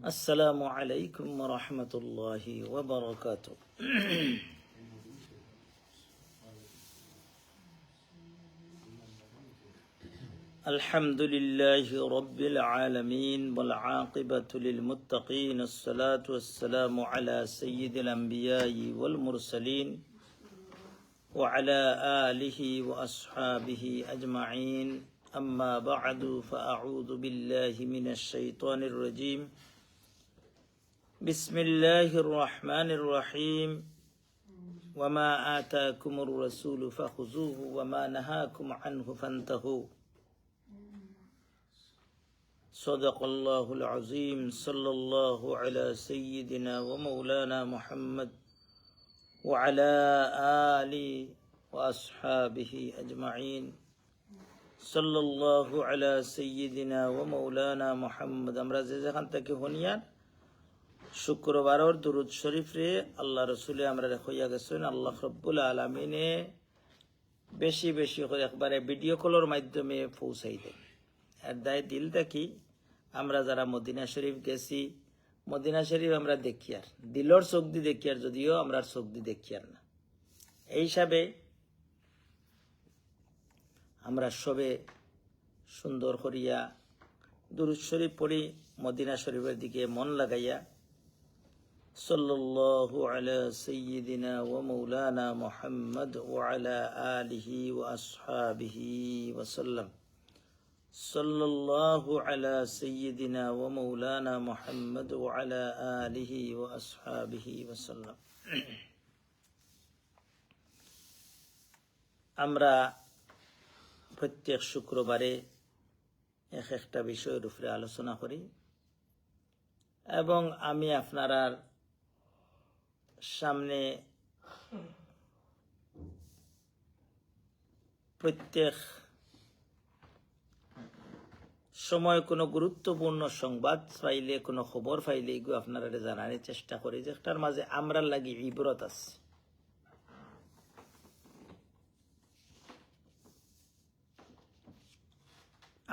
السلام عليكم ورحمة الله وبركاته. الحمد لله رب العالمين والعاقبة للمتقين، الصلاة والسلام على سيد الأنبياء والمرسلين وعلى آله وأصحابه أجمعين. أما بعد، فأعوذ بالله من الشيطان الرجيم. بسم الله الرحمن الرحيم. وما آتاكم الرسول فخذوه وما نهاكم عنه فانتهوا. صدق الله العظيم. صلى الله على سيدنا ومولانا محمد وعلى آله وأصحابه أجمعين. صلى الله على سيدنا ومولانا محمد। আমরা যেখান থেকে হনিয়ার শুক্রবারের দুরুদ শরীফ রে আল্লাহ রসুলে আমরা হইয়া গেছেন। আল্লাহ রব্বুল আলমিনে বেশি বেশি করে একবারে ভিডিও কলের মাধ্যমে পৌঁছাই দেন। আর দায় দিল থাকি আমরা যারা মদিনা শরীফ গেছি, মদিনা শরীফ আমরা দেখি আর দিলর চোখ দি দেখি আর, যদিও আমরা চোখ দি দেখি আর না। এই হিসাবে আমরা সবে সুন্দর করিয়া দুরুদ শরীফ পড়ি, মদিনা শরীফের দিকে মন লাগাইয়া। সাল্লাল্লাহু আলা সাইয়্যিদিনা ওয়া মাওলানা মুহাম্মদ ওয়া আলা আলিহি ওয়া আসহাবিহি ওয়া সাল্লাম। সাল্লাল্লাহু আলা সাইয়্যিদিনা ওয়া মাওলানা মুহাম্মদ ওয়া আলা আলিহি ওয়া আসহাবিহি ওয়া সাল্লাম। আমরা প্রত্যেক শুক্রবারে একটা বিষয়ের উপরে আলোচনা করি এবং আমি আপনারা সামনে প্রত্যেক সময় কোনো গুরুত্বপূর্ণ সংবাদ পাইলে, কোনো খবর পাইলে এগুলো আপনারা জানার চেষ্টা করি, যে একটার মাঝে আমরার লাগি ইবরত আছে।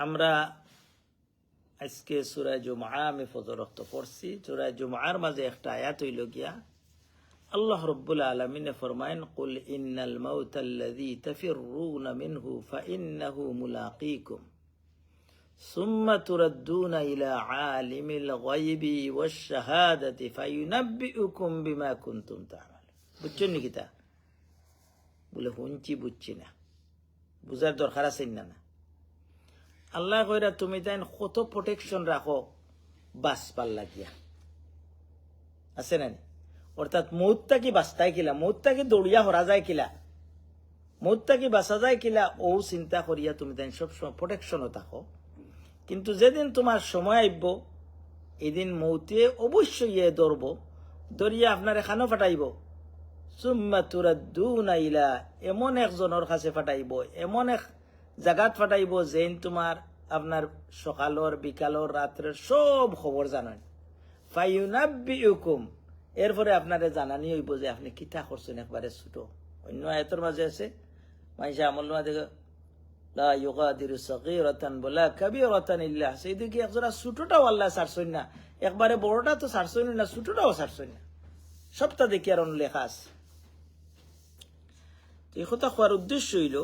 আমরা আজকে সূরা জুমআ আমি ফজর ওয়াক্ত পড়ছি। সূরা জুমআর মাঝে একটা আয়াত হইল গিয়া আল্লাহ রাব্বুল আলামিন ফরমায়েন, কুল ইন্নাল মাউতাল্লাযী তাফিররুনা মিনহু ফাইন্নাহু মুলাকীকুম সুম্মা তুরাদ্দুনা ইলা আলিমিল গায়বি ওয়াশ শাহাদাতি ফায়ুনাব্বিউকুম বিমা কুনতুম তা'মালুন। বুঝছেন নি কিতা? বলে হুঁচি বুঝছি না, বুঝার দরকার আছে না? আল্লাহ কইরা তুমি তাই কত প্রোটেকশন রাখো বাঁচবার লাগিয়া, আছে না? অর্থাৎ মৌতটা কি বাঁচতাই কিলা, মৌতটা কি দৌড়িয়া হরা যায় কিলা, মৌতটা কি বাঁচা যায় কিলা, ও চিন্তা করিয়া তুমি তাই সবসময় প্রোটেকশনও থাকো। কিন্তু যেদিন তোমার সময় আইব, এদিন মৌতে অবশ্যই ইয়ে ধরব, ধরিয়া আপনার এখানো ফাটাইব। সুম্মা তুরাদ্দুনা ইলা, এমন একজনের কাছে ফাটাইব, এমন এক জাগাত ফাটাইব যেন তোমার আপনার সকালর বিকালর রাত্রের সব খবর জানেন। ফায়ুনাব্বিউকুম, এরপরে আপনারে জানানি হইব যে আপনি কিতা করছেন একবারে ছোট। অন্য আয়াতের মাঝে আছে, মাইসা আমল না দেখে লা ইউগাদিরু সাগীরাতান ওয়ালা কাবীরাতান ইল্লা, সেইদিকে একজোড়া ছোটটাও আল্লাহ ছাড়ছেন না, একবারে বড়টা তো ছাড়ছেন না, ছোটটাও ছাড়ছেন না, সবটা দেখি আর লেখা আছে। এই কথা কোয়ার উদ্দেশ্য হইল,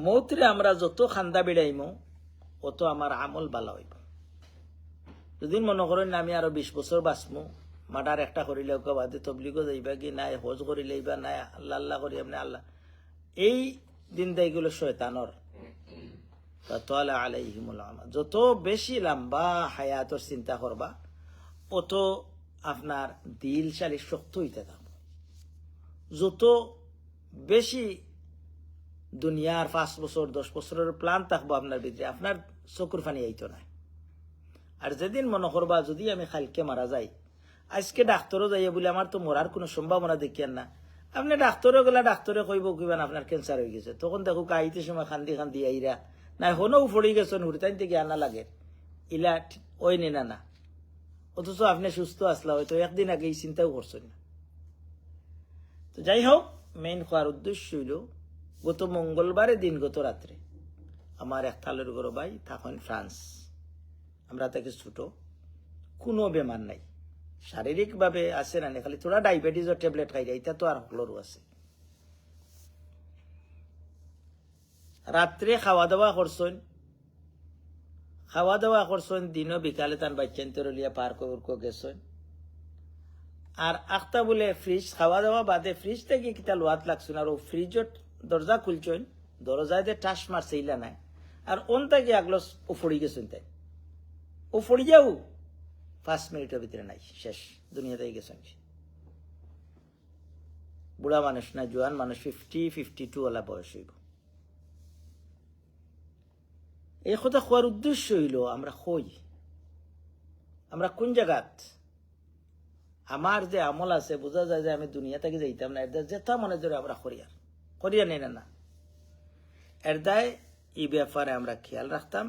মৌতরে আমরা যত খান্দা বেড়াইম অত আমার আমল বালা হইব। যদি মনে করেন আমি আরো 20 বছর বাঁচমু, মাটার একটা করিলে বাদে তবলিগো যাইবা কি নাই, হজ করিলেই বা নাই, আল্লাহ আল্লাহ করি আপনি আল্লাহ, এই দিন দায়গুলো শয়তানর। তাআলা আলাইহিমুল আমাল। যত বেশি লম্বা হায়াতর চিন্তা করবা অত আপনার দিল শালি শক্ত হইতে থাকবে। যত বেশি দুনিয়ার 5 বছর 10 বছরের প্ল্যান থাকবো আপনার ভিতরে, আপনার চকুর ফানি আইতো না। আর যেদিন মনে করবা যদি আমি কালকে মারা যাই, আজকে ডাক্তারও যাইয়া বলে আমার তো মরার কোনো সম্ভাবনা দেখিয়ান না, আপনি ডাক্তারও গেলা, ডাক্তারে কইব কিবেন আপনার ক্যান্সার হয়ে গেছে, তখন দেখো কাহিতে সময় খান্দি খান্দি আইরা না হনেও পড়ে গেছেন, হুড়তাইন থেকে আনা লাগে ইলা ওই নে না, অথচ আপনি সুস্থ আসলা, হয়তো একদিন আগে এই চিন্তাও করছেন না। তো যাই হোক, মেইন হওয়ার উদ্দেশ্য হইল, গত মঙ্গলবারের দিন গত রাত্রে আমার এক থালের গরো ভাই থাকেন ফ্রান্স, আমরা তাকে ছোট কোনো বেমার নাই। শারীরিকভাবে আছে না, খালি তোরা ডায়াবেটিসের ট্যাবলেট খাই এটা তো আর হকলরও আছে। রাত্রে খাওয়া দাওয়া করছেন, দিনও বিকালে তার বাচ্চান তরলিয়া পার করে গেছেন। আর আখতা বলে ফ্রিজ খাওয়া দাওয়া বাদে ফ্রিজ থেকে কিতা লোয়াত লাগছেন, আর ও ফ্রিজত দরজা খুলছেন, দরজায় যে টাস মারছে ইলা নাই, আর ওন থেকে আগলো উফড়ি গেছেন। তাই উফড়ি যাও 5 মিনিটের ভিতরে নাই, শেষ, দুনিয়াতে গেছেন। বুড়া মানুষ না, জোয়ান মানুষ, 50-52 ওলা বয়স হইব। এই কথা খোয়ার উদ্দেশ্য হইল আমরা আমরা কোন জায়গাত আমার যে আমল আছে, বোঝা যায় যে আমি দুনিয়া থেকে যাইতাম না, এর যেটা মনে ধরে আমরা করিয়া নেই না। এর দায় এই ব্যাপারে আমরা খেয়াল রাখতাম।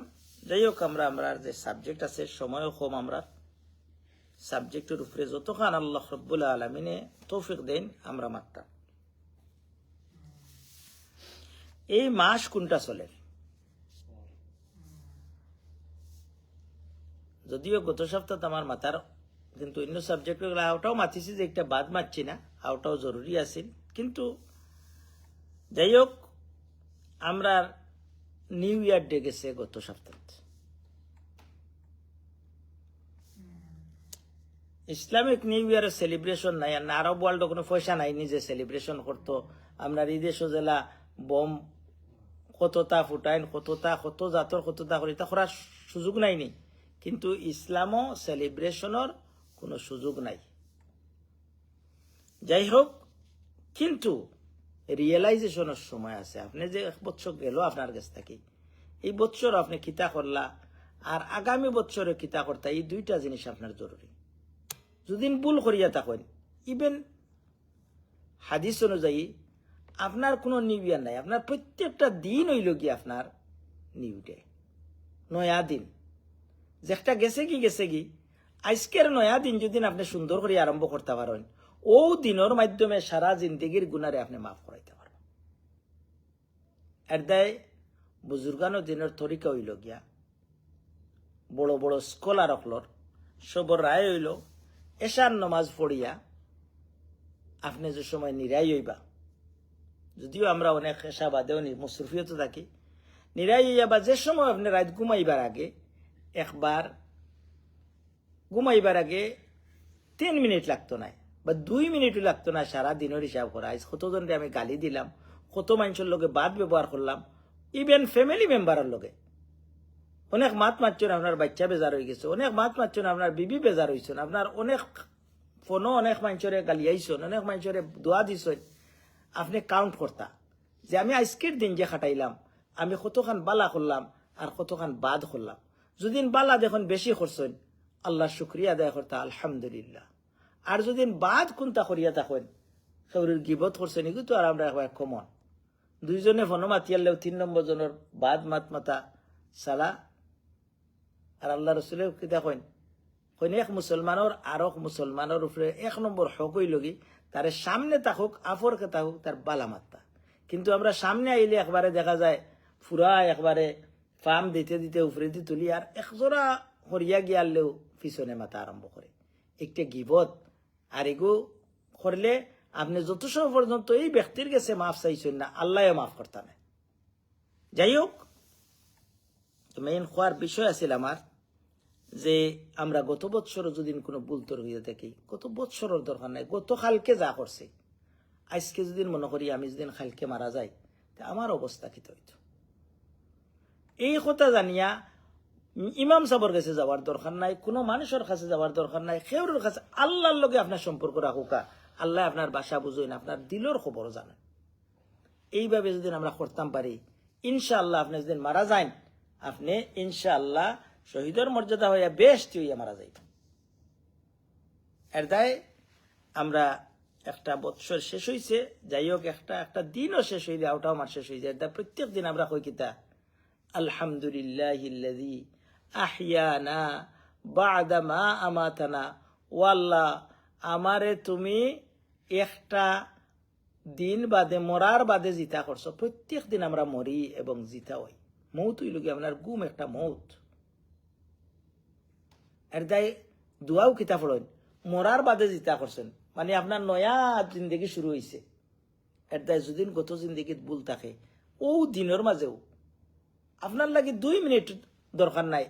যাই হোক, আমরা যে সাবজেক্ট আছে, সময়ও কম, আমরা সাবজেক্টের উপরে যতক্ষণ আল্লাহ রব্বুল আলমিনে তৌফিক দেন আমরা মারতাম। এই মাস কোনটা চলে? যদিও গত সপ্তাহ আমার মাথার, কিন্তু অন্য সাবজেক্ট আওটাও মাতিছি, যে একটা বাদ মারছি না, আওটাও জরুরি আছে। কিন্তু যাই হোক, আমরা নিউ ইয়ার ডে গেছে গত সপ্তাহ। ইসলামিক নিউ ইয়ারের সেলিব্রেশন নাই, আর আরব ওয়ার্ল্ড কোনো পয়সা নাই নিজে সেলিব্রেশন করতো। আমরা ঈদে সোজেলা বম কতটা ফুটাইন, কত জাতর কতটা করি, তা করার সুযোগ নাইনি। কিন্তু ইসলামও সেলিব্রেশনের কোনো সুযোগ নাই। যাই হোক, কিন্তু রিয়েলাইজেশনের সময় আছে। আপনি যে 1 বছর গেল আপনার কাছ থেকে, এই বছর আপনি কিতা করলা আর আগামী বছরে কিতা করতা, এই দুইটা জিনিস আপনার জরুরি। যদি ভুল করিয়া থাকেন, ইভেন হাদিস অনুযায়ী আপনার কোনো নিউ ইয়ার নাই, আপনার প্রত্যেকটা দিন হইল কি আপনার নিউ ডে, নয়া দিন। যেটা গেছে কি আজকের নয়া দিন যদি আপনি সুন্দর করে আরম্ভ করতে পারেন, ও দিনের মাধ্যমে সারা জিন্দগির গুণারে আপনি মাফ করাইতে পারবেন। এর দায় বুজুর্গানো দিনের তরিকা হইল গিয়া, বড় বড় স্কলার অকলর সবর রায় হইল, এশার নমাজ পড়িয়া আপনি যে সময় নিরাই হইবা, যদিও আমরা অনেক এশা বাদেও মুসরফিয়ত থাকি, নিরাই হইয়া বা যে সময় আপনি রাত ঘুমাইবার আগে, একবার ঘুমাইবার আগে 3 মিনিট লাগতো না বা 2 মিনিটও লাগতো না সারা দিনের হিসাব করা। আজ কতজনকে আমি গালি দিলাম, কত মানুষের লোকে বাদ ব্যবহার করলাম, ইভেন ফ্যামিলি মেম্বারের লোকে অনেক মাত মারছেন, আপনার বাচ্চা বেজার হয়ে গেছে, অনেক মাত মারছেন, আপনার বিবি বেজার হয়েছেন, আপনার অনেক ফোনও অনেক মানুষের গালিয়াইছেন, অনেক মানুষের দোয়া দিছেন। আপনি কাউন্ট করতা যে আমি আজকের দিন যে খাটাইলাম, আমি কতখান বালা করলাম আর কতখান বাদ করলাম। যদি বালা দেখুন বেশি করছেন, আল্লাহ শুক্রিয়া আদায় করতা, আলহামদুলিল্লাহ। আর যদি বাদ কোনটা করিয়া থাকেন, শরীর গিবত করছেন, এগুলো তো আর আমরা একবার কমন। 2 জনে ফোন মাতিয়ালেও 3 নম্বর জনের বাদ মাতা সালা। আর আল্লাহ রসুলের কি দেখেন, এক মুসলমানের আরক মুসলমানের উপরে 1 নম্বর হক হইল কি, তার সামনে থাকুক আফরকে থাকুক তার বালা মাত্তা। কিন্তু আমরা সামনে আইলে একবারে দেখা যায় পুরা একবারে ফার্ম দিতে উপরে দিয়ে তুলি, আর একজোড়া হরিয়া গিয়ালেও পিছনে মাথা আরম্ভ করে একটা গিবত। আর এগু করলে আপনি যত সময় পর্যন্ত এই ব্যক্তির কাছে মাফ চাইছেন না, আল্লাহ মাফ করতে না। যাই হোক, মেইন খোয়ার বিষয় আছিল আমার যে আমরা গত বৎসরও যদি কোনো ভুল তোর হইয়া থাকি, গত বৎসরের দরকার নাই, গত কালকে যা করছে আজকে যদি মনে করি আমি যদি কালকে মারা যাই, তা আমার অবস্থা কি হইতো। এই কথা জানিয়া ইমাম সাহেবের কাছে যাওয়ার দরকার নাই, কোনো মানুষের কাছে যাওয়ার দরকার নাই, খেউরের কাছে আল্লাহর লগে আপনার সম্পর্ক রাখুকা। আল্লাহ আপনার বাসা বুঝেন, আপনার দিলের খবর জানেন। এইভাবে যদি আমরা করতাম পারি, ইনশাআল্লাহ আপনি যদি মারা যান, আপনি ইনশাআল্লাহ শহীদের মর্যাদা হইয়া বেশটি হইয়া মারা যাইত। এর দায় আমরা একটা বৎসর শেষ হইছে, যাই হোক একটা দিনও শেষ হইলে ওটাও আমার শেষ হয়ে যায়। প্রত্যেক দিন আমরা কই কিতা, আলহামদুলিল্লাহিল্লাযী আহইয়ানা বা'দা মা আমাতানা। ও আল্লাহ, আমারে তুমি একটা দিন বাদে, মরার বাদে জিতা করছো। প্রত্যেক দিন আমরা মরি এবং জিতা হই। মৌত হইল কি আপনার গুম একটা মৌত। এর দায় দোয়াও কিতা পড়েন মরার বাদে জিতা করছেন মানে আপনার নয়া জিন্দগি শুরু হয়েছে এটা যদিন গত জিন্দগিত ভুল থাকে ও দিনের মাঝেও আপনার লাগে 2 মিনিট দরকার নাই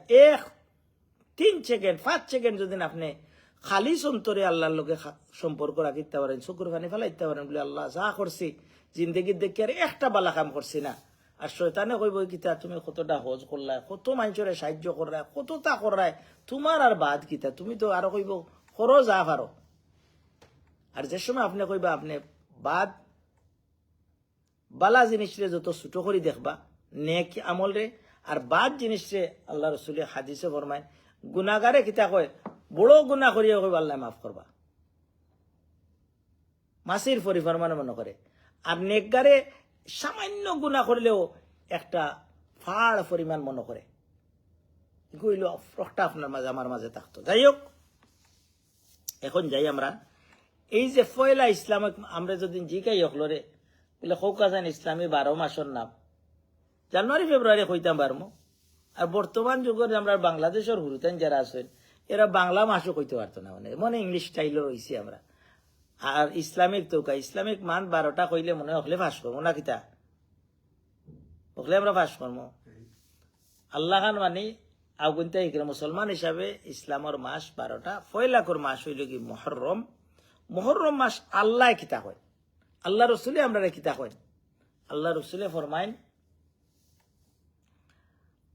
3 সেকেন্ড 5 সেকেন্ড যদি আপনি খালি সন্তরে আল্লাহর লোকে সম্পর্ক রাখিতে পারেন চকুর পানি ফেলাইতে পারেন বলে আল্লাহ যা করছি জিন্দগির দেখি আর একটা বালা কাম করছি না আর শয়তানে কইব কিতা তুমি কতটা হজ করলা কত মানুষের সাহায্য করলা কতটা করায় তোমার আর বাদ কিতা তুমি তো আরো কইব করো যা পারো আর যে সময় আপনি কইবা আপনি বাদ বালা জিনিসরে যত ছোট করে দেখবা নেক আমল রে আর বাদ জিনিসরে আল্লাহ রসুল হাদিসে ফরমায় গুনাগারে কিতা কয় বড় গুনাহ করিয়া কইবা আল্লাহ মাফ করবা মাসির পরিফরমানে মনে করে আর নেকগারে সামান্য গুনাহ করলেও একটা ফাড় পরিমাণ মনে করে কইল ফরকটা আপনার মাঝে আমার মাঝে থাকতো যাই হোক এখন যাই আমরা এই যে পয়লা ইসলামিক আমরা যদি জিকাই হকলরে বলে খৌকা যান ইসলামী 12 মাসের নাম জানুয়ারি ফেব্রুয়ারি কইতাম পারমো আর বর্তমান যুগের আমরা বাংলাদেশের হুরুতেন যারা আছেন এরা বাংলা মাসও কইতে পারতো না মানে ইংলিশ স্টাইলও রয়েছে আমরা আর ইসলামিক তো ইসলামিক মান 12টা কইলে মনে হকলে ফাঁস করবো না কিতা হকলে আমরা ফাঁস করবো আল্লাহ খান মানে আগুনতে মুসলমান হিসাবে ইসলামের মাস 12টা পয়লাকর মাস হইল কি মুহররম মুহররম মাস আল্লাহ কিতা হয় আল্লাহ রসুলে আমরা কিতা হয় আল্লাহ রসুলে ফরমাইন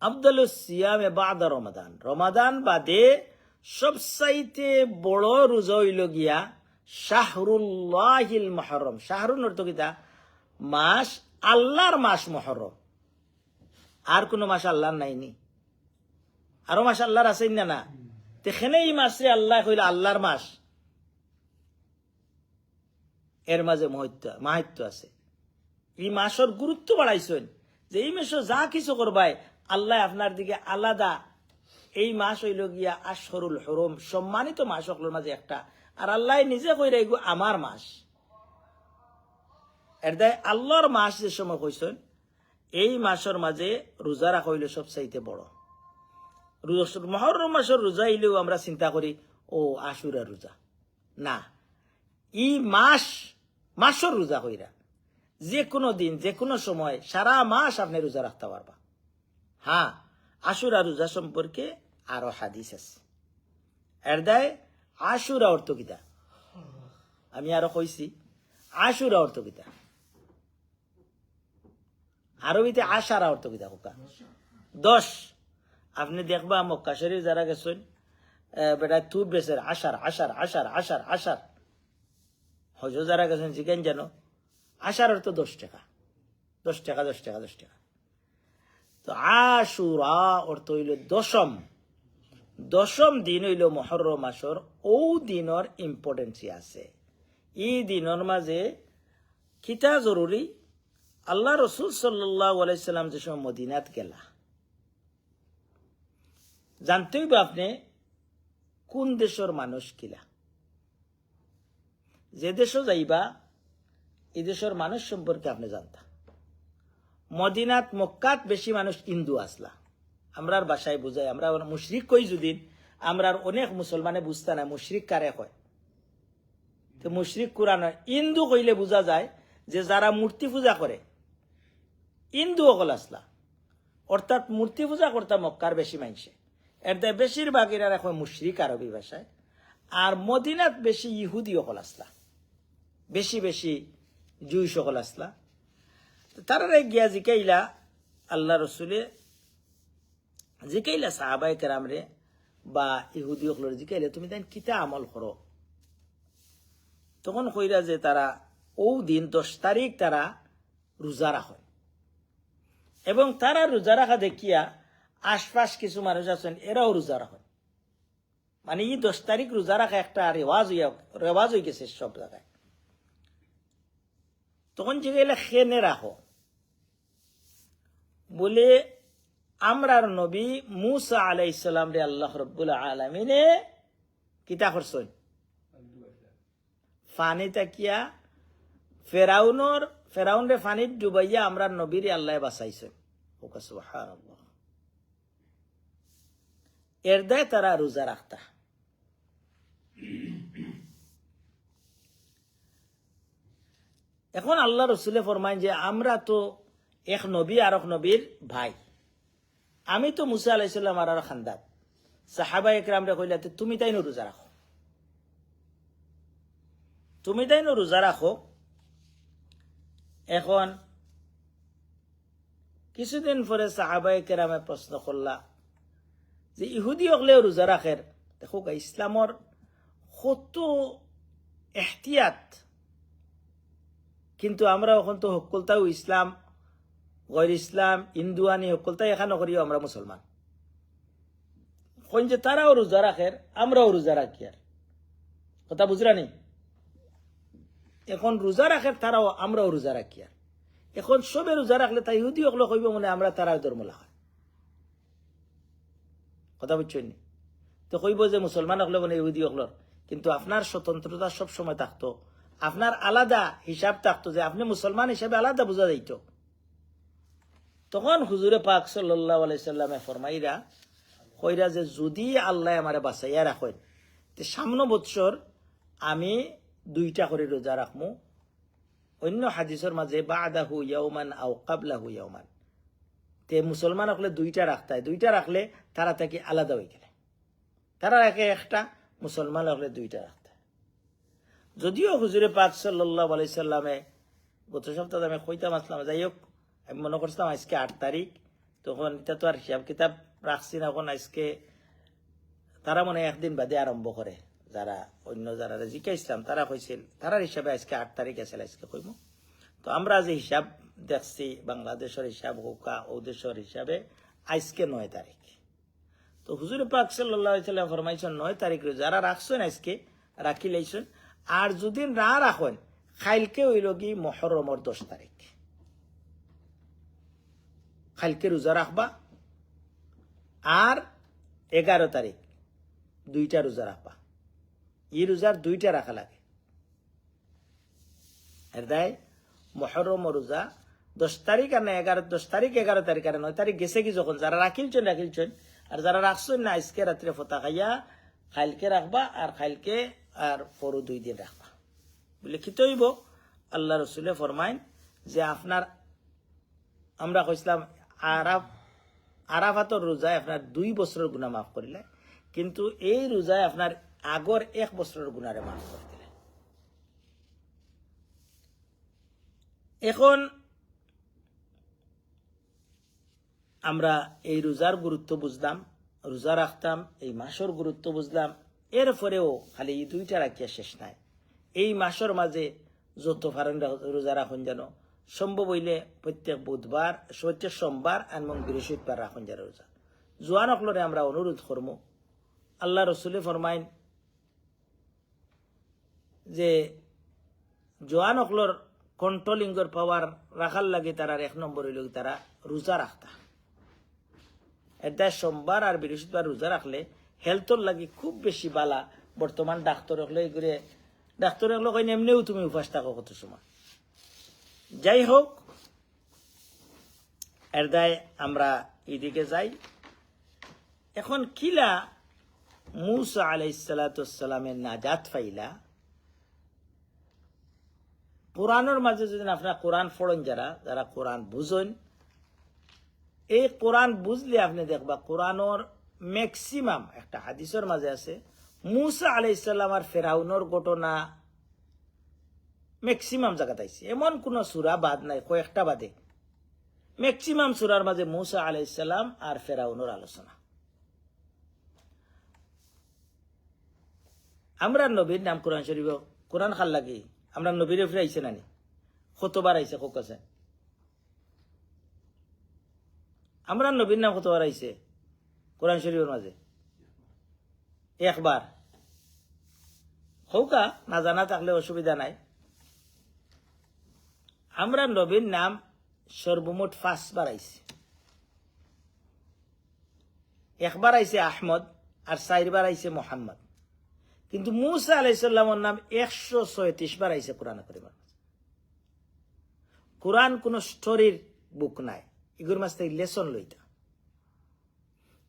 আফদালুস সিয়ামে বাদা রমাদান রমাদান বাদে সবচাইতে বড় রোজা হইল গিয়া শাহরুল্লাহিল মুহররম শাহরুন অর্থ কিতা মাস আল্লাহর মাস মুহররম আর কোন মাস আল্লাহর নাইনি আরো মাস আল্লাহর আছেন না না তেখানে এই মাসে আল্লাহ কইল আল্লাহর মাস এর মাঝে মাহাত্য আছে এই মাসের গুরুত্ব বাড়াইছেন যে এই মাসে যা কিছু করবাই আল্লাহ আপনার দিকে আলাদা এই মাস হইল গিয়া আশহরুল হরম সম্মানিত মাস সকলের মাঝে একটা আর আল্লাহ নিজে কইরা এগু আমার মাস এর দায় আল্লাহর মাস যে সময় কইছেন এই মাসের মাঝে রোজা রাখা হইল সবচাইতে বড় মুহররম মাসের রোজা হইলেও আমরা চিন্তা করি ও আশুরা রোজা না এই মাসের রোজা কইরা যে কোনো দিন যে কোনো সময় সারা মাস আপনি রোজা রাখতে পারবা হ্যাঁ আশুরা রোজা সম্পর্কে আরো হাদিস আছে এর দায় আশুরা অর্থ কিতা আমি আরো কইছি আশুরা অর্থ কিতা আরবিতে আশারা অর্থ কিতা হোকা 10 আপনি দেখবা মক্কা শরীফ যারা গেছেন বেটা তুর বেসের আশার আশার আশার আশার আশার হজ যারা গেছেন চিকেন জানো আশার অর্থ 10 টাকা 10 টাকা 10 টাকা 10 টাকা তো আশুরা অর্থ হইল দশম দিন হইল মুহররম মাসের ও দিনের ইম্পর্টেন্সি আছে এই দিনের মাঝে কিতা জরুরি আল্লাহ রসুল সাল্লাল্লাহু আলাইহি সাল্লাম যে সময় মদিনাত গেলা জানতেই বা আপনি কোন দেশের মানুষ কিলা যে দেশে যাইবা এই দেশের মানুষ সম্পর্কে আপনি জানতা মদিনাত মক্কাত বেশি মানুষ হিন্দু আসলা আমরার বাসায় বুঝাই আমরা মুশরিক কই যদি আমরার অনেক মুসলমানে বুঝতা না মুশরিক কারে কয় তো মুশরিক কোরআন হিন্দু কইলে বোঝা যায় যে যারা মূর্তি পূজা করে হিন্দু অকল আসলা অর্থাৎ মূর্তি পূজা করতা মক্কার বেশি মানুষে এর দায় বেশিরভাগ এরা এখন মুশরিক আরবি ভাষায় আর মদিনাত বেশি ইহুদি অকল আসলা বেশি বেশি জুই সকল আসলা তারা গিয়া জিকাইলা আল্লাহ রসুলে জিকাইলা সাহাবাই কেরামরে বা ইহুদি সকলের জিকাইলে তুমি তাই কিতা আমল করো তখন কইরা যে তারা ও দিন 10 তারিখ তারা রোজা রাখে এবং তারা রোজা রাখা দেখিয়া আশপাশ কিছু মানুষ আছেন এরাও রোজা রাখেন মানে এই 10 তারিখ রোজা রাখা একটা রেওয়াজ হয়ে গেছে সব জায়গায় তখন জিগাইলা খেনে রাখো বলে আমরার নবী মুসা আলাইহিস সালাম রে আল্লাহ রাব্বুল আলামিনে কিতা করছেন ফানি তাকিয়া ফেরাউন রে ফানিত ডুবাইয়া আমরার নবীর আল্লাহ বাঁচাইছেন ওকা সুবহানাল্লাহ এর দায় তারা রোজা রাখতা এখন আল্লাহ রসুলে ফরমায় যে আমরা তো এক নবী আর এক নবীর ভাই। আমি তো মুসা আলাইসাল্লাম আর খান্দাত সাহাবা একরামরা কইলা তুমি তাই না রোজা রাখো, তুমি তাই না রোজা রাখো। এখন কিছুদিন পরে সাহাবা একরামে প্রশ্ন করলা যে ইহুদি হলেও রোজা রাখের। দেখো ইসলামর কত এহতিয়াত, কিন্তু আমরা এখন তো হকলতাও ইসলাম গৈর ইসলাম ইন্দুয়ানি হকলতাই এখানে করিও আমরা মুসলমান। যে তারাও রোজা রাখের আমরাও রোজা রাখি, আর কথা বুঝরানি। এখন রোজা রাখের তারাও আমরাও রোজা রাখি, আর এখন সবে রোজা রাখলে তাই ইহুদি হকলো কইব মনে আমরা তারা ধর্ম লাগাই, কথা বুঝছেন নি? তো কইব যে মুসলমান হকলে মানে ইহুদি হকলর, কিন্তু আপনার স্বতন্ত্রতা সব সময় থাকতো, আপনার আলাদা হিসাব থাকতো, যে আপনি মুসলমান হিসাবে আলাদা বোঝা যাইত। তখন হুজুরে পাক সাল্লাল্লাহু আলাইহি সাল্লামে ফরমাইরা কইরা যে যদি আল্লাহ আমারে বাঁচাইয়া রাখেন তে সামনে বৎসর আমি 2টা করে রোজা রাখমু। অন্য হাদিসের মাঝে বাদাহু ইয়াউমান আও ক্বাবলাহু ইয়াউমান, তে মুসলমান হলে 2টা রাখতে হয়, 2টা রাখলে তারা থেকে আলাদা হয়ে গেলে, তারা রাখে একটা, মুসলমান হলে 2টা রাখতে হয়। যদিও হুজুরে পাক সাল্লাল্লাহু আলাইহি সাল্লামে গত সপ্তাহে আমি কইতাম আসলাম, যাই হোক আমি মনে করছিলাম আজকে 8 তারিখ, তখন এটা তো আর হিসাব কিতাব রাখছি না, এখন আজকে তারা মনে একদিন বাদে আরম্ভ করে, যারা অন্য যারা জিজ্ঞাসলাম তারা কইছিল তারার হিসাবে আজকে 8 তারিখ আছে, আজকে কইব। তো আমরা যে হিসাব দেখছি বাংলাদেশের হিসাব হোকা ও দেশের হিসাবে আজকে 9 তারিখ। তো হুজুর পাক সাল্লাল্লাহু আলাইহি সাল্লাম ফরমাইছেন 9 তারিখ যারা রাখছেন আজকে রাখি লাইছেন, আর যদি না রাখেন কালকে হইল কি মুহররমের 10 তারিখ, কালকে রোজা রাখবা, আর 11 তারিখ 2টা রোজা রাখবা। এই রোজার 2টা রাখা লাগে, এর দায় মুহররম রোজা 10 তারিখ আর না 10 তারিখ 11 তারিখ আর 9 তারিখ গেছে কি যখন যারা রাখিলছেন, আর যারা রাখছেন না আজকে রাত্রে ফতা খাইয়া কালকে রাখবা, আর কালকে আর পরু 2 দিন রাখবা বলে কি তৈব। আল্লাহ রসুলে ফরমাইন যে আপনার আমরা কইছিলাম আরাফাতর রোজায় আপনার 2 বছরের গুনাহ মাফ করিলে, কিন্তু এই রোজায় আপনার আগর 1 বছরের গুনারে মাফ করে দিলে। এখন আমরা এই রোজার গুরুত্ব বুঝলাম, রোজা রাখতাম, এই মাসের গুরুত্ব বুঝলাম। এরপরেও খালি এই 2টা রাখিয়া শেষ নাই, এই মাসের মাঝে যত পারেন রোজা রাখুন যেন, সম্ভব হইলে প্রত্যেক বুধবার প্রত্যেক সোমবার এবং বৃহস্পতিবার রাখুন যেন রোজা। জোয়ান অকলরে আমরা অনুরোধ করব, আল্লাহ রসুলে ফরমাইন যে জোয়ান অকলর কন্ট্রোলিংর পাওয়ার রাখার লাগে তারা 1 নম্বর হইল তারা রোজা রাখতা। এটা সোমবার আর বৃহস্পতিবার রোজা রাখলে হেলথর লাগে খুব বেশি বালা। বর্তমান ডাক্তার হলে ঘুরে ডাক্তার হলো কই এমনিও তুমি উপাস থাকো কত সময়। যাই হোক, এর দায় আমরা এদিকে যাই। এখন কিলা মুসা আলাইহিস সালামের নাজাত পাইলা, কোরআনের মাঝে যদি আপনারা কোরআন পড়েন, যারা কোরআন বুঝেন, এই কোরআন বুঝলে আপনি দেখবা কোরআনের ম্যাক্সিমাম একটা হাদিসের মাঝে আছে মুসা আলাইহিস সালাম আর ফেরাউনের ঘটনা ম্যাক্সিমাম জায়গাতে আইছে, এমন কোন সূরা বাদ নাই, কয়েকটা বাদে ম্যাক্সিমাম সূরার মাঝে মুসা আলাইহিস সালাম আর ফেরাউনের আলোচনা। আমরা নবীর নাম কোরআন শরীফ কোরআন খাল লাগি আমরা নবীর ফিরে আইছে নানি, কতবার আইছে কোক আছে, আমরা নবীর নাম কতবার আইছে কোরআন শরীফের মাঝে? একবার। হৌকা না জানা থাকলে অসুবিধা নাই। আমরা নবীর নাম সর্বমোট 5 বার আইছে। একবার আইছে আহমদ আর 4 বার আইছে মোহাম্মদ। কিন্তু মুসা আলাইহিস সালামের নাম 136 বার আইছে কোরআন কারীমের। কোরআন কোন স্টোরির বুক নাই, এগুলোর মাঝে লেসন লইতা।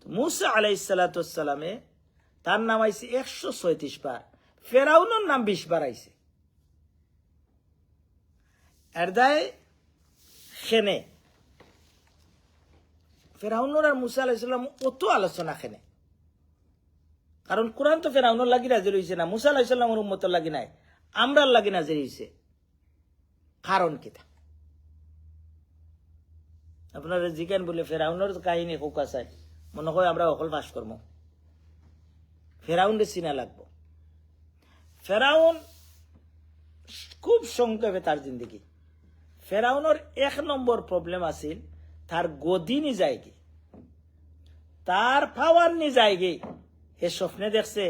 মুসা আলাইহিস সালামে তার নাম আইছে 136 বার, ফেরাউনের নাম 20 বার আইছে। এরদায় খেনে ফেরাউনের আর মুসা আলাইহিস সালাম অত আলোচনা খেনে, কারণ কোরআন তো ফেরাউনের লাগি নাজিল হইছে না, মুসা আলাইহিস সালামের উম্মতের লাগি নাই, আমরার লাগি নাজিল হইছে। কারণ কিতা আপনারা জিজ্ঞান বলে ফেরাউনের কাহিনী কোকা চাই, মনে হয় আমরা অকল পাশ করবো। ফেরাউনরে চিনা লাগবো। ফেরাউন খুব সংক্ষেপে তার জিন্দগি। ফেরাউনের 1 নম্বর প্রবলেম আছিল তার গদি নি যায়গে, তার পাওয়ার নি যায়গে। হে স্বপ্নে দেখছে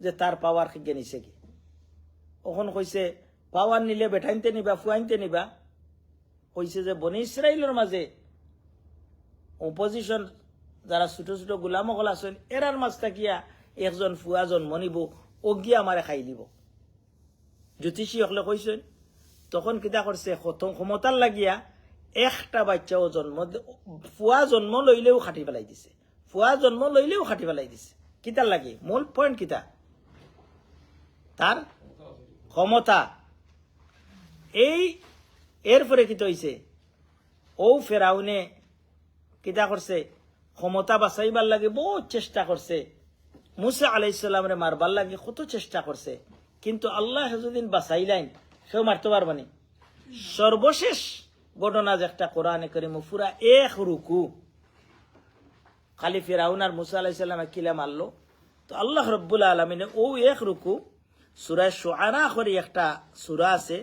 যে তার পাওয়ার খিগে নিছে কি, ওখান কইছে পাওয়ার নিলে বেঠাইনতে নিবা ফুয়াইনতে নিবা। কইছে যে বনি ইসরাইলের মাঝে অপোজিশন যারা ছোট ছোট গোলাম সকল আছেন, এরার মাঝ থাকিয়া একজন ফুয়া জন্ম নিব, ও গিয়া আমারে খাই দিব। জ্যোতিষী সকলে কইছেন। তখন কিতা করছে, ক্ষমতার লাগিয়া একটা বাচ্চাও ফুয়া জন্ম লইলেও খাটি পেলাই দিছে, ফুয়া জন্ম লইলেও খাটি পেলাই দিছে। কিতার লাগি মূল পয়েন্ট কিতা, তার ক্ষমতা। এরপরে কিতা হইছে, ও ফেরাউনে কিতা করছে, ক্ষমতা বাঁচাইবার লাগে বহুত চেষ্টা করছে, মুসা আলাইহিস সালামরে মারবার লাগে কত চেষ্টা করছে, কিন্তু আল্লাহ যদিন বাঁচাইলেন সেও মারতে পারবানি। সর্বশেষ ঘটনা যে একটা কোরআনে কারীম পুরা 1 রুকু খালি ফিরাউন আর মুসা আলাইহিস সালামে কিলা মারলো। তো আল্লাহ রাব্বুল আলামিন ও 1 রুকু সূরা শুআরা করে একটা সূরা আছে,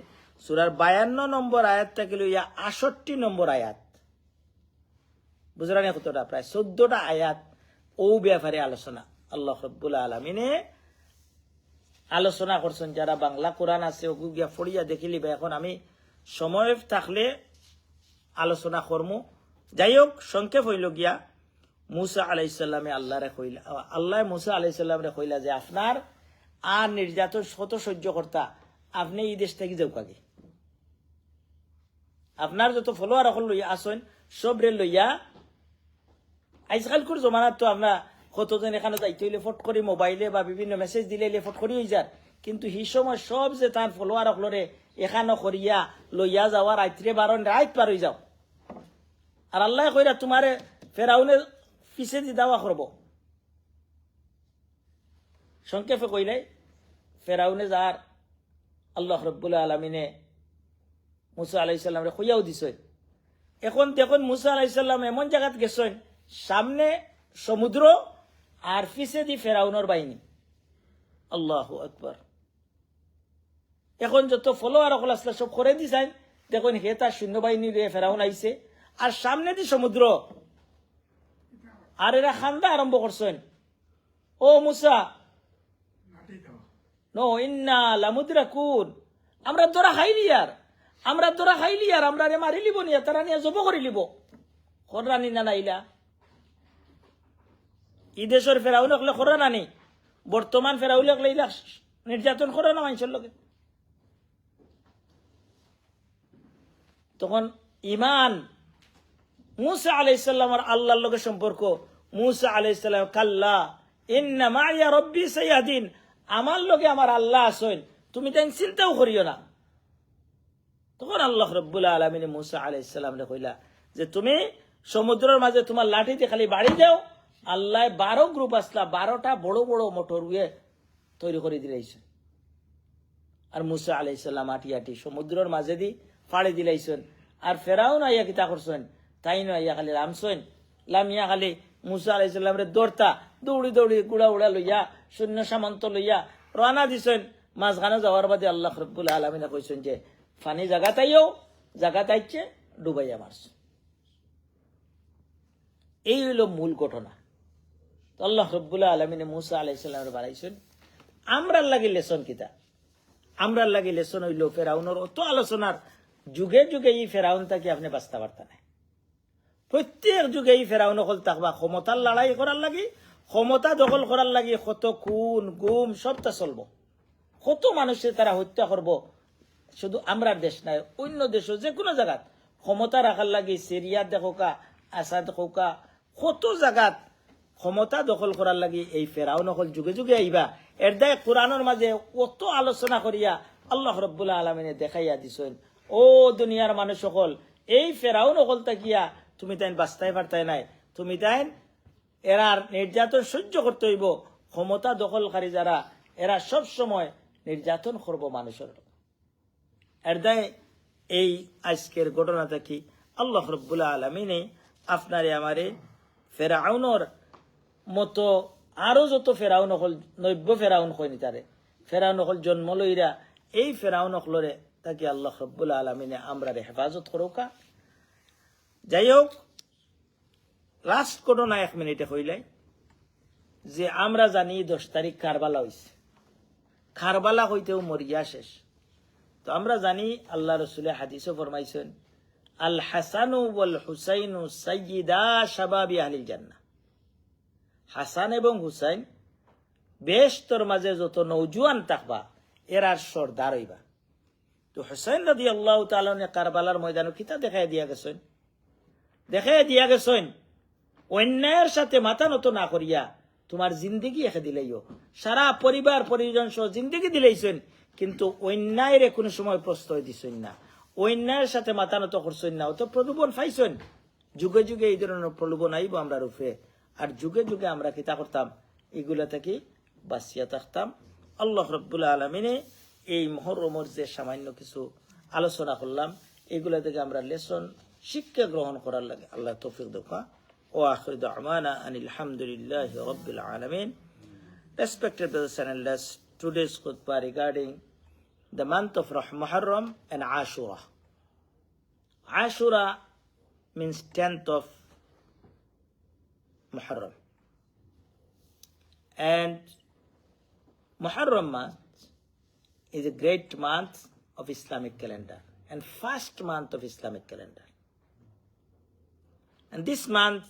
সূরার 52 নম্বর আয়াত থেকে লইয়া 68 নম্বর আয়াত, বুঝলেন কতটা, প্রায় 14টা আয়াত ও ব্যাপারে আলোচনা আল্লাহ রাব্বুল আলামিনে আলোচনা করছেন। যারা বাংলা কোরআন আছে ওগু গিয়া পড়িয়া দেখিলিবা। এখন আমি সময় থাকলে আলোচনা করমু। যাই হোক, সংক্ষেপ হইল গিয়া মুসা আলাইহিস সালামে আল্লাহ মুসা আলাইহিস সালামরে কইলা যে আপনার আর নির্যাতন শত সহ্য করতা, আপনি এই দেশ থেকে যাও কাগে, আপনার যত ফলোয়ার এখন লইয়া আসেন সবরে লইয়া। আজকালকার জমানাত তো আমরা কতজন এখানে যাইতে হইলে ফট করে মোবাইলে বা বিভিন্ন মেসেজ দিলে ফট করে হয়ে যার, কিন্তু সেই সময় সব যে তার ফলোয়ার অকলরে এখানে করিয়া লইয়া যাওয়ার রাত্রে 12 রাত পার হয়ে যাও। আর আল্লাহ কইরা তোমারে ফেরাউনের পিছে দি দাওয়া করব। সংক্ষেপে কইলে ফেরাউনে যার আল্লাহ রাব্বুল আলামিনে মুসা আলাইহিস সালামরে কইয়াও দিছে। এখন দেখুন মুসা আলাইহিস সালাম এমন জায়গাত গেছেন, সামনে সমুদ্র আর পিছে দি ফেরাউনের বাহিনী। আল্লাহু আকবার। এখন যত ফলোয়ার অকল আসলে সব করে দিছেন, দেখুন হে তার সৈন্যবাহিনী দিয়ে ফেরাউন আইছে, আর সামনে দি সমুদ্র, আর এরা খান্দা আরম্ভ করছেন, ও মুসা নো ইন্না লামুদরাকুন, আমরা ধরা খাইলি আর, আমরা ধরা খাইলি আর, আমরা রে মারি লিব নিয়া, তারা নিয়ে জব করে লিব। খররানি না নাইলা ই দেশের ফেরাউন হলে খররানি, বর্তমান ফেরাউল লইলা নির্যাতন করে না মানুষের লোকে। তখন ইমান মুসা আলাইহিস সালামের আল্লাহর লগে সম্পর্ক, মুসা আলাইহিস সালাম কাল্লা ইন্না মাইয়া রব্বি সাইয়াদিন, আমার লগে আমার আল্লাহ আছেন, তুমি তাই চিন্তাও করিও না। তখন আল্লাহ রাব্বুল আলামিন মুসা আলাইহিস সালামরে কইলা যে তুমি সমুদ্রের মাঝে তোমার লাঠিতে খালি বাড়ি দাও, আল্লাহ 12 গ্রুপ আসলা, 12টা বড় বড় মোটর তৈরি করে দিলাইছেন। আর মুসা আলাইহিস সালাম আটি আটি সমুদ্রের মাঝে দি ফাড়ি দিলাইছেন। আর ফেরাউন আইয়া কিতা করছেন, তাই নয় আইয়া খালি রামছেন, লামিয়া খালি মুসা আলাইহিস সালামরে দৌড়তা দৌড়ি দৌড়ি গুড়া উড়া লইয়া সৈন্য সামন্ত লইয়া রানা দিছেন। মাঝখানে যাওয়ার বাদে আল্লাহ রাব্বুল আলামিন কইছেন যে ফানি জায়গাতাইও জায়গাতাইছে ডুবাইয়া মারছে। এই হইল মূল ঘটনা। আল্লাহ রাব্বুল আলামিন মুসা আলাইহিস সালামরে বাড়াইছেন। আমরার লাগি লেসন কিতা, আমরার লাগি লেসন হইল ফেরাউনের অত আলোচনার যুগে যুগে এই ফেরাউন তাকে আপনি বাঁচতে পারতেন না। প্রত্যেক যুগে এই ফেরাউন হল থাকবা ক্ষমতার লড়াই করার লাগি, ক্ষমতা দখল করার লাগি কত খুন গুম সবটা চলব, কত মানুষের তারা হত্যা করব। শুধু আমরার দেশ নাই, অন্য দেশ যে কোনো জায়গাত ক্ষমতা রাখার লাগি, সিরিয়া দেখোকা, আসাদ দেখোকা, কত জায়গাত ক্ষমতা দখল করার লাগি এই ফেরাউন হল যুগে যুগে আইবা এর দায় কোরআনের মাঝে কত আলোচনা করিয়া আল্লাহ রাব্বুল আলামিনে দেখাইয়া দিছেন ও দুনিয়ার মানুষ সকল এই ফেরাউন হল তাকিয়া তুমি তাই বাঁচতাই পারতাই নাই তুমি তাই এরার নির্যাতন সহ্য করতে হইব ক্ষমতা দখলকারী যারা এরা সব সময় নির্যাতন করব মানুষের এর দায় এই আজকের ঘটনাটা কি আল্লাহ রাব্বুল আলামিনে আপনারে আমারে ফেরাউনের মতো আরো যত ফেরাউন হল নব্য ফেরাউন কইনি তারে ফেরাউন হল জন্ম লইরা এই ফেরাউন হলরে তাকে আল্লাহ রাব্বুল আলামিনে আমরারে হেফাজত করুকা যাই হোক লাস্ট ঘটনা 1 মিনিটে কইলাই যে আমরা জানি 10 তারিখ কারবালা হইছে কারবালা হইতেও মরিয়া শেষ তো আমরা জানি আল্লাহ রাসূল হাদিসে ফরমাইছেন আল হাসানু ওয়াল হুসাইনু সাইয়্যিদা শাবাবি আহলিল জান্নাহ হাসান এবং হুসাইন বেশতর মাঝে যত নওজোয়ান থাকবা এরার সর্দার হইবা তো হুসাইন রাদিয়াল্লাহু তাআলা কারবালার ময়দানে কিতা দেখাই দিয়া গেছেন অন্যায়ের সাথে মাথা নত না করিয়া তোমার জিন্দেগি একে দিলেইও সারা পরিবার পরিজন সহ জিন্দেগি দিলেইছেন কিন্তু অন্যায়ের কোনো সময় প্রশ্রয় দিছেন না অন্যায়ের সাথে মাথা নত করছেন না অত প্রলোভন পাইছেন যুগে যুগে এই ধরনের প্রলোভন আইব আমরা রূপে আর যুগে যুগে আমরা কিতা করতাম এগুলা থেকে বাঁচিয়া থাকতাম আল্লাহ রাব্বুল আলামিনে এই মুহররমের যে সামান্য কিছু আলোচনা করলাম এগুলা থেকে আমরা লেসন শিক্ষা গ্রহণ করার লাগে আল্লাহ তৌফিক দাও ও আখির দাওয়ানা আনিল হামদুলিল্লাহি রাব্বিল আলামিন respected brothers and elders today's khutbah regarding the month of Muharram and Ashura. Ashura means 10th of Muharram. And Muharram month is a great month of Islamic calendar and first month of Islamic calendar. And this month,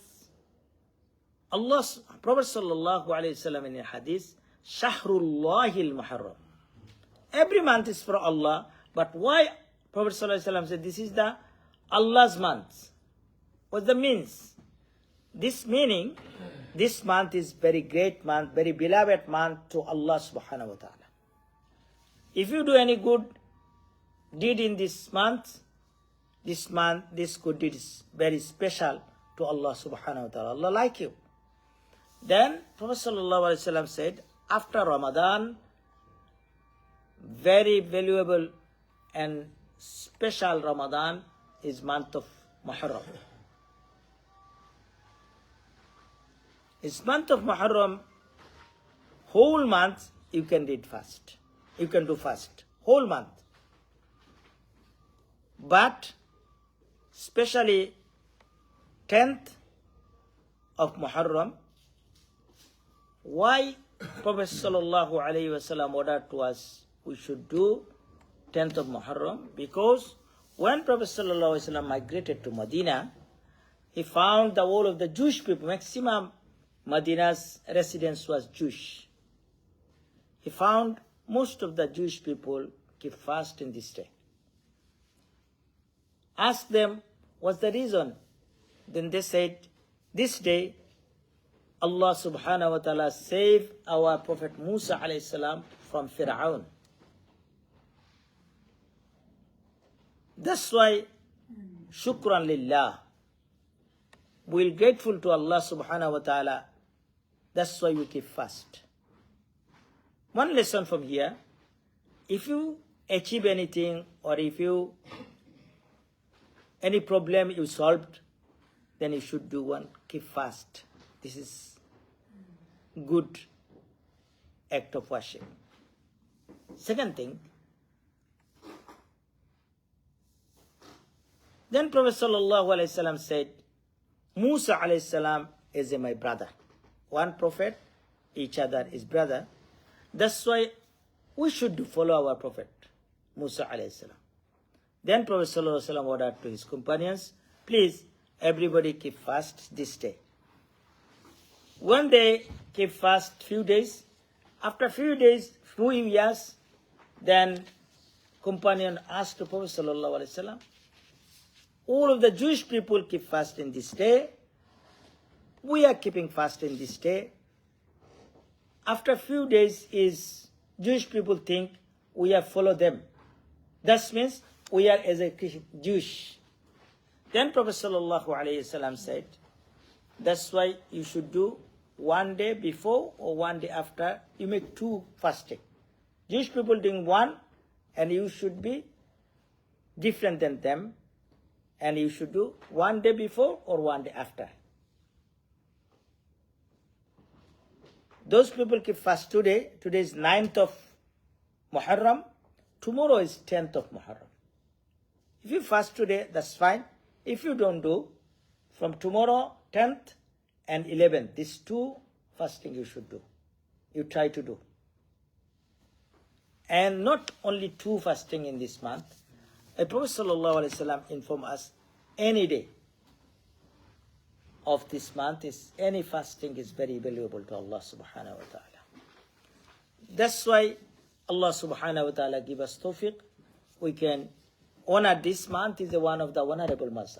Allah's Prophet sallallahu alaihi wasallam in a hadith, Shahrullahil Muharram. Every month is for Allah, but why Prophet sallallahu alaihi wasallam said this is the Allah's month? What's the means? This meaning, this month is very great month, very beloved month to Allah subhanahu wa ta'ala. If you do any good deed in this month, this good deed is very special to Allah subhanahu wa ta'ala. Allah like you. Then Prophet sallallahu alaihi wasallam said, after Ramadan, very valuable and special Ramadan is month of Muharram. It's month of Muharram, whole month you can do fast. You can do fast, whole month. But especially 10th of Muharram, why Prophet sallallahu alaihi wasallam ordered to us we should do 10th of Muharram? Because when Prophet sallallahu alaihi wasallam migrated to Medina, he found the whole of the Jewish people, maximum Medina's residents was Jewish. He found most of the Jewish people keep fast in this day. Asked them, what's the reason? Then they said, this day, Allah subhanahu wa ta'ala saved our Prophet Musa alayhi salam from Fir'aun. That's why, shukran lillah. We're grateful to Allah subhanahu wa ta'ala. That's why we keep fast. One lesson from here, if you achieve anything or if you any problem you solved, then you should do one, keep fast. This is good act of worship. Second thing, then Prophet sallallahu alaihi wasallam said, Musa alayhi salam is my brother. One prophet, each other is brother. That's why we should follow our prophet, Musa alayhi salam. Then Prophet sallallahu alaihi wasallam ordered to his companions, please, everybody keep fast this day. When they keep fast few days, after few days, few years, then companion asked the Prophet sallallahu alaihi wasallam, all of the Jewish people keep fast in this day. we are keeping fast in this day. After a few days, is Jewish people think we have followed them. That means we are as a Jewish. Then Prophet Sallallahu Alaihi Wasallam said, that's why you should do one day before or one day after. You make two fasting. Jewish people doing one, and you should be different than them, and you should do one day before or one day after. Those people keep fast today. Today is 9th of Muharram. Tomorrow is 10th of Muharram. If you fast today, that's fine. If you don't do, from tomorrow, 10th and 11th, these two fasting you should do. You try to do. And not only two fasting in this month. The Prophet ﷺ informed us any day of this month is any fasting is very valuable to Allah subhanahu wa ta'ala. That's why Allah subhanahu wa ta'ala give us tawfiq. We can honor this month is one of the honorable months.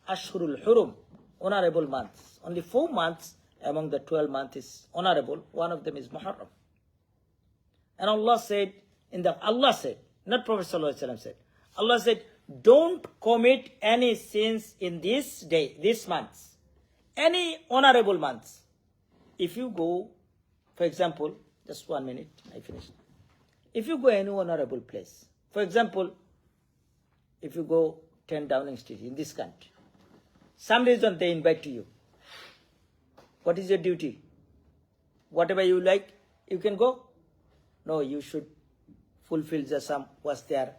Ashhurul Hurum, honorable months. Only 4 months among the 12 months is honorable. One of them is Muharram. And Allah said, not Prophet sallallahu alaihi wasallam said, Allah said, don't commit any sins in this day, this month. Any honorable months. If you go, for example, just 1 minute, I finished. If you go any honorable place, for example, if you go 10 Downing Street in this country, some reason they invite you. What is your duty? Whatever you like, you can go. No, you should fulfill what's there,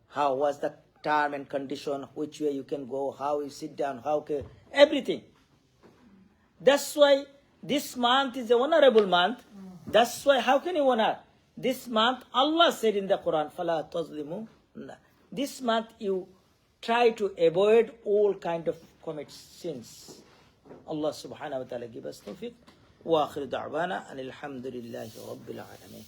how was the term and condition, which way you can go, how you sit down, everything. That's why this month is a honorable month. That's why, how can you honor? This month, Allah said in the Quran, فَلَا تَظْلِمُوا. This month you try to avoid all kind of commit sins. Allah subhanahu wa ta'ala give us tawfiq. Wa akhir da'wana anil hamdulillahi rabbil alamin.